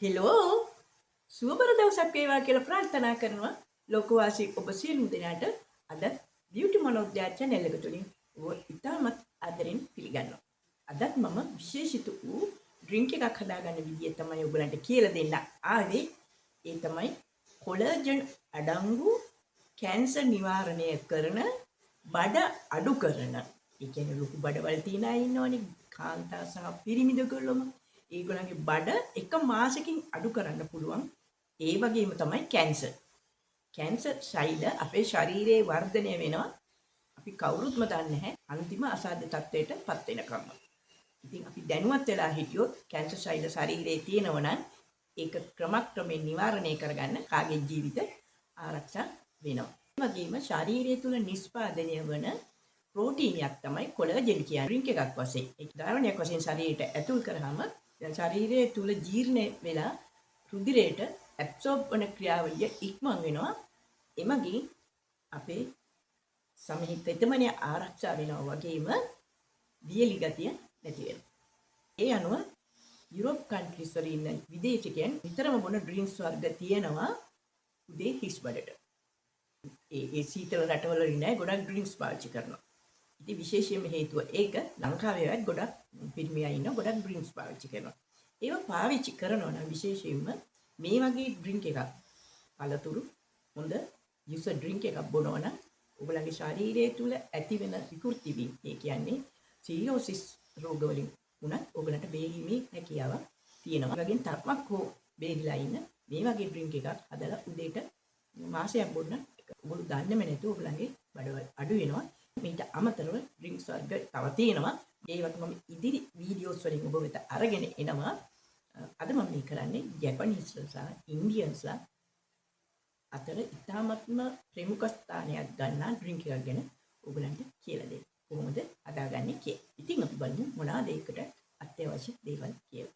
Hello සුවබර දවසක් වේවා කියලා ප්‍රාර්ථනා කරනවා ලෝකවාසී ඔබ සියලුම දෙනාට අද බියුටි මොනෝග්යා channel එක තුලින් ඔබ ඉතාමත් ආදරෙන් පිළිගන්නවා. අදත් මම විශේෂිත වූ ඩ්‍රින්ක් එකක් හදාගන්න විදිය තමයි ඔයගලන්ට කියලා දෙන්න ආවේ. ඒ තමයි කොලාජන් අඩංගු කැන්සර් නිවාරණය කරන බඩ අඩු කරන. ඒ කියන්නේ ලොකු බඩවල් තියන අය ඉන්නවනේ කාන්තා සහ පිරිමි දෙගොල්ලොම. ඒගොල්ලන්ගේ බඩ එක මාසෙකින් අඩු කරන්න පුළුවන්. ඒ වගේම තමයි කැන්සර්. කැන්සර් ශෛල අපේ ශරීරයේ වර්ධනය වෙනවා. අපි කවුරුත්ම දන්නේ නැහැ අන්තිම අසාධ්‍ය තත්ත්වයට පත් වෙනකම්. ඉතින් අපි දැනුවත් වෙලා හිටියොත් කැන්සර් ශෛල ශරීරයේ තියෙනවා නම් ඒක ක්‍රමක්‍රමයෙන් නිවාරණය කරගන්න කාගේ ජීවිත ආරක්ෂා වෙනවා. ඒ වගේම ශරීරය තුල නිෂ්පාදනය වන ප්‍රෝටීනයක් තමයි කොලාජන් කියන්නේ. ඩ්‍රින්ක් එකක් වශයෙන් ඒක ධාරණයක් වශයෙන් ශරීරයට ඇතුල් කරාම ශරීරය තුල ජීර්ණ වෙලා රුධිරයට ඇබ්සෝබ් වන ක්‍රියාවලිය ඉක්මන් වෙනවා. එමගින් අපේ සමහිත තෙතමනය ආරක්ෂා වෙනවා වගේම වියලි ගතිය නැති වෙනවා. ඒ අනුව යුරෝප් කන්ට්‍රීස් වල ඉන්න විදේශිකයන් විතරම බොන ඩ්‍රින්ක්ස් වර්ග තියෙනවා උදේ හිස් බඩට. ඒ සීතල රටවල ඉන්න අය ගොඩක් ඩ්‍රින්ක්ස් පාවිච්චි කරනවා. ඉතින් විශේෂයෙන්ම හේතුව ඒක ලංකාවේවත් ගොඩක් පිරිමියා ඉන්න ගොඩක් ඩ්‍රින්ක්ස් පාවිච්චි කරනවා. ඒවා පාවිච්චි කරනවා නම් විශේෂයෙන්ම මේ වගේ ඩ්‍රින්ක් එකක් පළතුරු හොඳ යුසර් ඩ්‍රින්ක් එකක් බොනවා නම් ඔයගලගේ ශරීරය තුල ඇති වෙන විකෘති වීම ඒ කියන්නේ සිරියෝසිස් රෝග වලින් උනත් ඔයගලන්ට බේරීමේ හැකියාවක් තියෙනවා. ඒ වගේම තරමක් හෝ බේරිලා ඉන්න මේ වගේ ඩ්‍රින්ක් එකක් හදලා උදේට මාසයක් බොන්න ඔයගොල්ලෝ දන්නේම නැතුව ඔයගලගේ බඩවල අඩු වෙනවා. මීට අමතරව ඩ්‍රින්ක්ස් වර්ග තව තියෙනවා. ඒවට මම ඉදිරි වීඩියෝස් වලින් ඔබ වෙත අරගෙන එනවා. අද මම මේ කරන්නේ ජපනීස්ලා සහ ඉන්දියන්ස්ලා අතර ඉතාමත්ම ප්‍රමුඛ ස්ථානයක් ගන්නා ඩ්‍රින්ක් එකක් ගැන ඔයගලන්ට කියලා දෙන්න. කොහොමද හදාගන්නේ කියලා. ඉතින් අපි බලමු මොනවාද ඒකට අත්‍යවශ්‍ය දේවල් කියලා.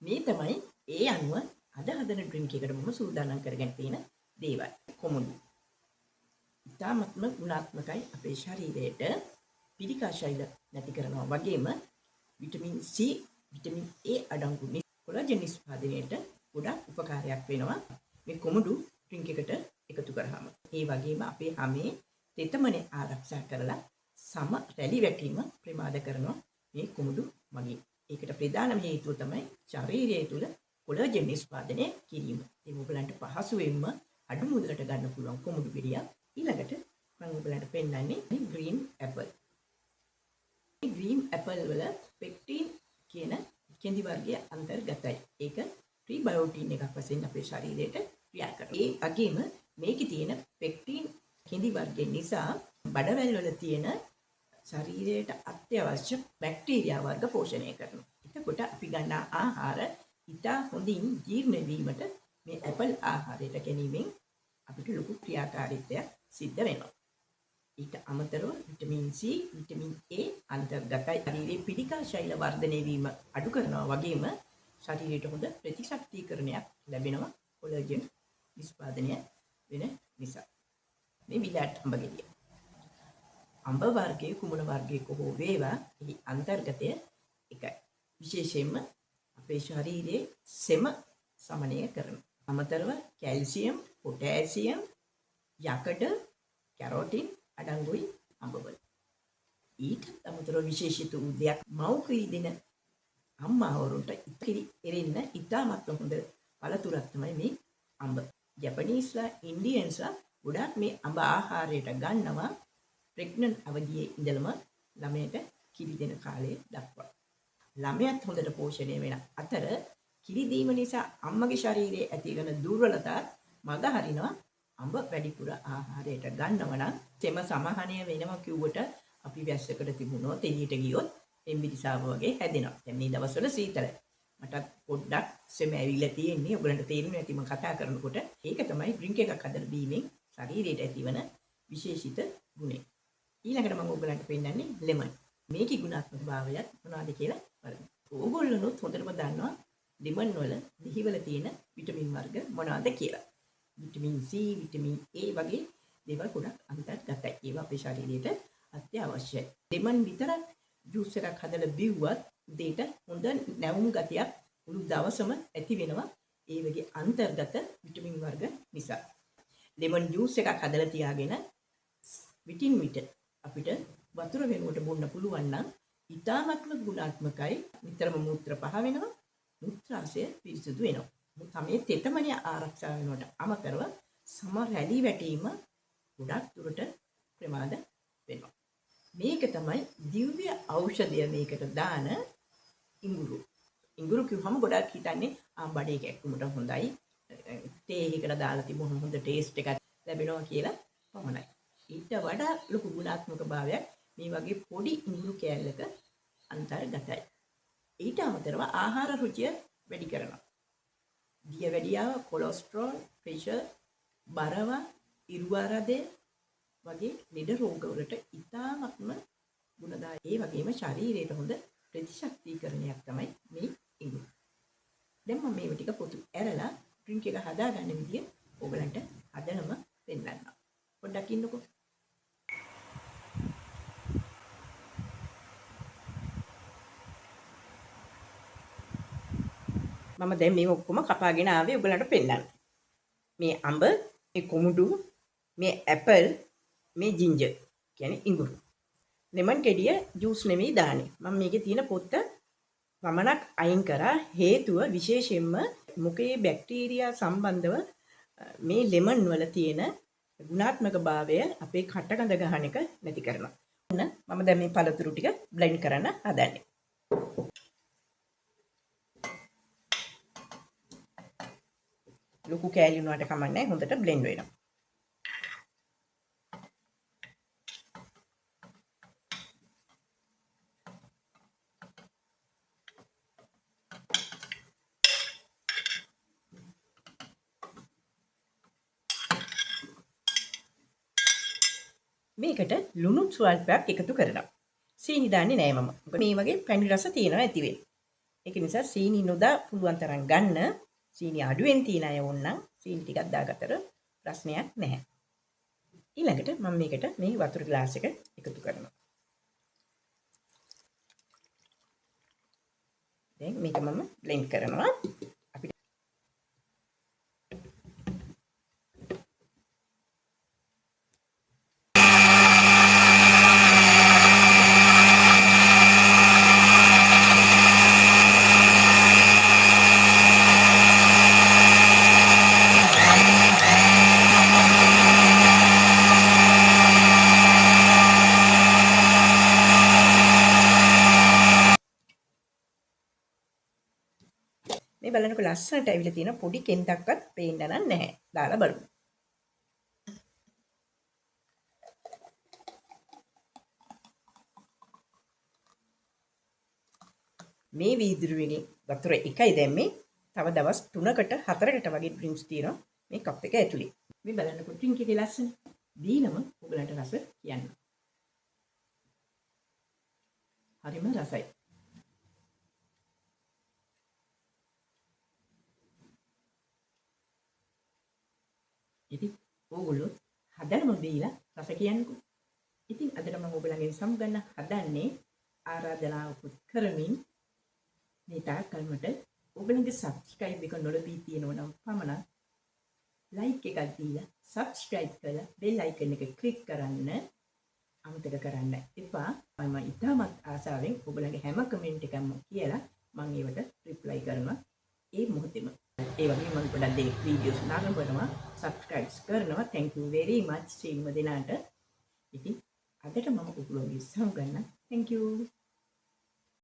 මේ තමයි ඒ අනුව අද හදන ඩ්‍රින්ක් එකට මම සූදානම් කරගෙන තියෙන දේවල්. කොමුණු. ඉතාමත්ම ගුණාත්මකයි අපේ ශරීරයට පිළිකා ශෛල නැති කරනවා වගේම විටමින් C, විටමින් A අඩංගු කොලාජන් නිෂ්පාදනයට ගොඩක් උපකාරයක් වෙනවා මේ කොමුඩු ඩ්‍රින්ක් එකට එකතු කරාම. ඒ වගේම අපේ හැමේ තෙතමනේ ආරක්ෂා කරලා සම රැලි වැටීම ප්‍රමාද කරනවා මේ කොමුඩු මගින්. ඒකට ප්‍රධානම හේතුව තමයි ශරීරය තුල කොලාජන් නිෂ්පාදනය කිරීම. ඒ ඔයගලන්ට පහසුවෙන්ම අඩු මුදලට ගන්න පුළුවන් කොමුඩු ගෙඩියක්. ඊළඟට මම ඔයගලන්ට පෙන්නන්නේ green apple. මේ green apple වල pectin කියන කෙඳි වර්ගය අන්තර්ගතයි. ඒක ප්‍රීබයෝටින් එකක් වශයෙන් අපේ ශරීරයට ක්‍රියා කරනවා. ඒ වගේම මේකේ තියෙන pectin කෙඳි වර්ගය නිසා බඩවැල් වල තියෙන ශරීරයට අත්‍යවශ්‍ය බැක්ටීරියා වර්ග පෝෂණය කරනවා. එතකොට අපි ගන්න ආහාර ඉතා හොඳින් ජීර්ණ වීමට මේ ඇපල් ආහාරයට ගැනීමෙන් අපිට ලොකු ක්‍රියාකාරීත්වයක් සිද්ධ වෙනවා. ඊට අමතරව විටමින් C, විටමින් A අන්තර්ගතයි. ශරීරයේ පිළිකා ශෛල වර්ධනය වීම අඩු කරනවා වගේම ශරීරයට හොඳ ප්‍රතිශක්තිකරණයක් ලැබෙනවා කොලාජන් නිෂ්පාදනය වෙන නිසා. මේ විලාට අඹ ගෙඩිය. අඹ වර්ගයේ කුමන වර්ගයක හෝ වේවා එහි අන්තර්ගතය එකයි. විශේෂයෙන්ම අපේ ශරීරයේ සෙම සමනය කරන. අමතරව කැල්සියම්, පොටෑසියම්, යකඩ, කැරෝටින් අඩංගුයි අඹවල. ඊට අමතරව විශේෂිත වූ දෙයක් මව්කුයි දෙන අම්මාවරුන්ට ඉතිරි එරෙන්න ඉතාමත් හොඳ පළතුරක් තමයි මේ අඹ. ජපනීස්ලා, ඉන්දියන්ස්ලා ගොඩාක් මේ අඹ ආහාරයට ගන්නවා ප්‍රෙග්නන්ට් අවධියේ ඉඳලම ළමයට කිරි දෙන කාලය දක්වා. ළමයාත් හොඳට පෝෂණය වෙන අතර කිරි දීම නිසා අම්මගේ ශරීරයේ ඇතිවන දුර්වලතා මග හරිනවා. අඹ වැඩිපුර ආහාරයට ගන්නවා නම් සෙම සමහනය වෙනවා කිව්වට අපි වැස්සකට තිබුණොත් එළියට ගියොත් එම්බිරිසාව වගේ හැදෙනවා. දැන් මේ දවස්වල සීතලයි. මටත් පොඩ්ඩක් සෙම ඇවිල්ලා තියෙන්නේ. ඔයගලන්ට තේරෙන්නේ නැති මම කතා කරනකොට. ඒක තමයි ඩ්‍රින්ක් එකක් හදලා බීමෙන් ශරීරයට ඇතිවන විශේෂිත ගුණය. ඊළඟට මම ඔයගලන්ට පෙන්නන්නේ ලෙමන්. මේකේ ගුණාත්මක භාවයත් මොනවද කියලා බලමු. ඕගොල්ලොනුත් හොඳටම දන්නවා ලිමන් වල දිහිවල තියෙන විටමින් වර්ග මොනවද කියලා. විටමින් C, විටමින් A වගේ දේවල් ගොඩක් අන්තර්ගතයි. ඒවා අපේ ශරීරයට අත්‍යවශ්‍යයි. ලෙමන් විතරක් ජූස් එකක් හදලා බිව්වත් උදේට හොඳ නැවුම් ගතියක් මුළු දවසම ඇති වෙනවා. ඒ වගේ අන්තර්ගත විටමින් වර්ග නිසා. ලෙමන් ජූස් එකක් හදලා තියාගෙන විටින් විට අපිට වතුර වෙනුවට බොන්න පුළුවන් නම් ඉතාමත්ම ගුණාත්මකයි. නිතරම මූත්‍ර පහ වෙනවා. මූත්‍රාශය පිරිසිදු වෙනවා. තමයි තෙතමනය ආරක්ෂා වෙනවට අමතරව සම රැලි වැටීම ගොඩක් දුරට ප්‍රමාද වෙනවා. මේක තමයි දිව්‍ය ඖෂධය මේකට දාන ඉඟුරු. ඉඟුරු කිව්වම ගොඩක් හිතන්නේ බඩේ කැක්කුමට හොඳයි. තේ එකකට දාලා තිබුණොත් හොඳ ටේස්ට් එකක් ලැබෙනවා කියලා පමණයි. ඊට වඩා ලොකු ගුණාත්මක භාවයක් මේ වගේ පොඩි ඉඟුරු කෑල්ලක අන්තර්ගතයි. ඊට අමතරව ආහාර රුචිය වැඩි කරනවා. දියවැඩියාව, කොලෙස්ටරෝල්, ප්‍රෙෂර්, බරව, ඉරුවාරදය වගේ ලෙඩ රෝගවලට ඉතාමත්ම ගුණදායී. ඒ වගේම ශරීරයට හොඳ ප්‍රතිශක්තිකරණයක් තමයි මේ ඉඟුරු. දැන් මම මේව ටික පොතු ඇරලා ඩ්‍රින්ක් එක හදාගන්න විදිය ඔයගලන්ට හදනම පෙන්නන්නම්. පොඩ්ඩක් ඉන්නකෝ. මම දැන් මේ ඔක්කොම කපාගෙන ආවේ ඔයගලන්ට පෙන්නන්න. මේ අඹ, මේ කොමුඩු, මේ ඇපල්, මේ ජින්ජර් කියන්නේ ඉඟුරු. ලෙමන් ගෙඩිය ජූස් නෙමෙයි දාන්නේ. මම මේකේ තියෙන පොත්ත පමණක් අයින් කරා. හේතුව විශේෂයෙන්ම මුඛයේ බැක්ටීරියා සම්බන්ධව මේ ලෙමන් වල තියෙන ගුණාත්මක භාවය අපේ කටකඳ ගහන එක නැති කරනවා. මම දැන් මේ පළතුරු ටික බ්ලෙන්ඩ් කරන්න හදන්නේ. ලොකු කෑලි වුණාට කමක් නැහැ. හොඳට බ්ලෙන්ඩ් වෙනවා. මේකට ලුණු ස්වල්පයක් එකතු කරනවා. සීනි දාන්නේ නැහැ මම. මොකද මේ වගේ පැණි රස තියෙනවා ඇති වෙන්නේ. ඒක නිසා සීනි නොදා පුළුවන් තරම් ගන්න. සීනි අඩුවෙන් තියන අය ඕනනම් සීනි ටිකක් දාගත්තට ප්‍රශ්නයක් නැහැ. ඊළඟට මම මේකට මේ වතුර ග්ලාස් එක එකතු කරනවා. දැන් මේක මම බ්ලෙන්ඩ් කරනවා. මේ බලන්නකො ලස්සනට ඇවිල්ලා තියෙන පොඩි කෙන්තක්වත් පේන්න නැහැ. දාලා බලමු. මේ වීදුරුවේ වතුර එකයි දැම්මේ. තව දවස් 3කට 4කට වගේ ඩ්‍රින්ක්ස් තියෙනවා මේ කප් එක ඇතුලේ. මේ බලන්නකො ඩ්‍රින්ක් එකේ ලස්සන. දීනම ඔයගලන්ට රස කියන්න. හරිම රසයි. ඉතින් ඕගොල්ලෝ හදනම දීලා රස කියන්නකෝ. ඉතින් අදට මම ඔයගලගෙන් සමුගන්න හදන්නේ ආරාධනාවකුත් කරමින් මේ තාක්කල්මට ඔයගලගේ සබ්ස්ක්‍රයිබ් එක නොලබී තියෙනවා නම් පමණක් ලයික් එකක් දීලා සබ්ස්ක්‍රයිබ් කරලා බෙල් අයිකන් එක ක්ලික් කරන්න අමතක කරන්න එපා. මම ඉතාමත් ආසාවෙන් ඔයගලගේ හැම කමෙන්ට් එකක්ම කියලා මම ඒවට රිප්ලයි කරනවා ඒ මොහොතේම. ඒ වගේම මම ගොඩක් දෙනෙක් වීඩියෝස් නරඹනවා, සබ්ස්ක්‍රයිබ්ස් කරනවා. thank you very much සීම දෙනාට. ඉතින් අදට මම ඔයගොල්ලෝගේ සමු ගන්න. thank you.